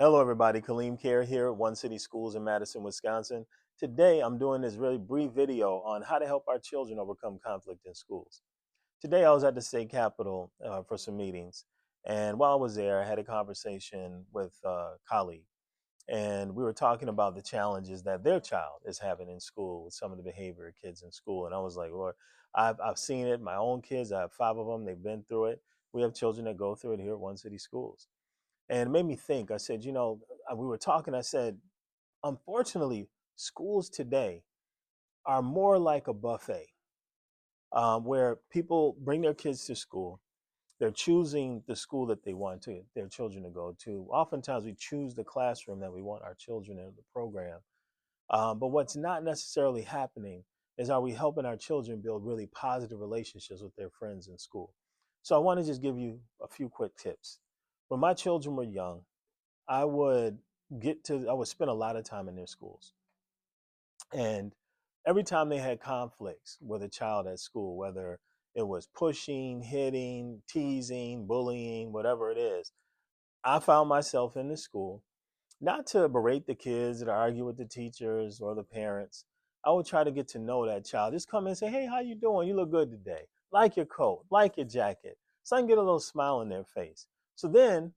Hello, everybody. Kaleem Caire here at One City Schools in Madison, Wisconsin. Today, I'm doing this really brief video on how to help our children overcome conflict in schools. Today, I was at the state capitol for some meetings. And while I was there, I had a conversation with a colleague. And we were talking about the challenges that their child is having in school with some of the behavior of kids in school. And I was like, Lord, I've seen it. My own kids, I have 5 of them. They've been through it. We have children that go through it here at One City Schools. And it made me think. I said, we were talking. I said, unfortunately, schools today are more like a buffet where people bring their kids to school. They're choosing the school that they want their children to go to. Oftentimes, we choose the classroom that we want our children in the program. But what's not necessarily happening is, are we helping our children build really positive relationships with their friends in school? So I want to just give you a few quick tips. When my children were young, I would I would spend a lot of time in their schools. And every time they had conflicts with a child at school, whether it was pushing, hitting, teasing, bullying, whatever it is, I found myself in the school, not to berate the kids or to argue with the teachers or the parents. I would try to get to know that child. Just come in and say, hey, how you doing? You look good today. Like your coat, like your jacket. So I can get a little smile on their face. So then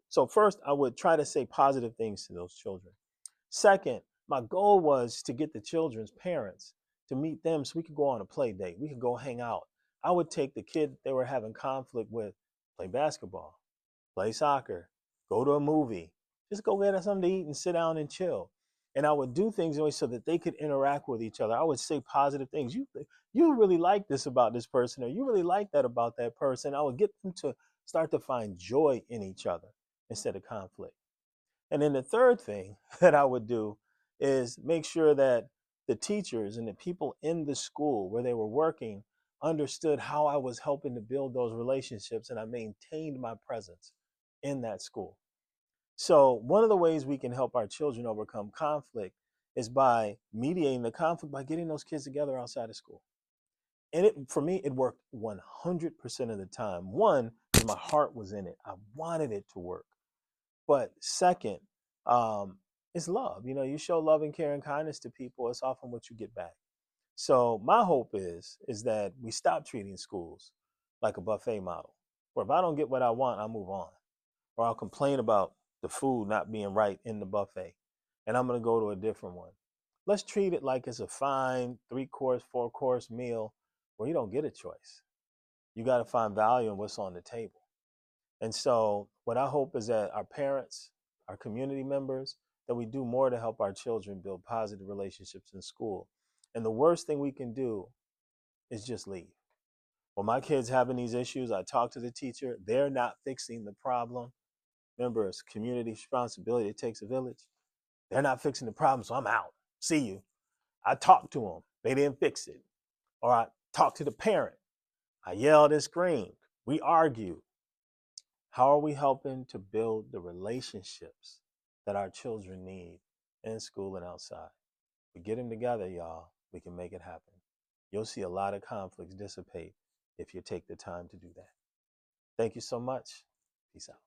so first I would try to say positive things to those children. Second, my goal was to get the children's parents to meet them so we could go on a play date. We could go hang out. I would take the kid that they were having conflict with, play basketball, play soccer, go to a movie, just go get us something to eat and sit down and chill. And I would do things always so that they could interact with each other. I would say positive things. You really like this about this person, or you really like that about that person. I would get them to start to find joy in each other instead of conflict. And then the third thing that I would do is make sure that the teachers and the people in the school where they were working understood how I was helping to build those relationships, and I maintained my presence in that school. So, one of the ways we can help our children overcome conflict is by mediating the conflict by getting those kids together outside of school. And for me, it worked 100% of the time. One, because my heart was in it, I wanted it to work. But second, um, it's love. You show love and care and kindness to people, it's often what you get back. So my hope is that we stop treating schools like a buffet model, where if I don't get what I want, I'll move on, or I'll complain about the food not being right in the buffet, and I'm going to go to a different one. Let's treat it like it's a fine 3-course, 4-course meal where you don't get a choice. You got to find value in what's on the table. And so, what I hope is that our parents, our community members, that we do more to help our children build positive relationships in school. And the worst thing we can do is just leave. When my kids having these issues, I talk to the teacher. They're not fixing the problem. Remember, it's community responsibility. It takes a village. They're not fixing the problem, so I'm out. See you. I talked to them. They didn't fix it. Or I talked to the parent. I yelled and screamed. We argued. How are we helping to build the relationships that our children need in school and outside? We get them together, y'all, we can make it happen. You'll see a lot of conflicts dissipate if you take the time to do that. Thank you so much. Peace out.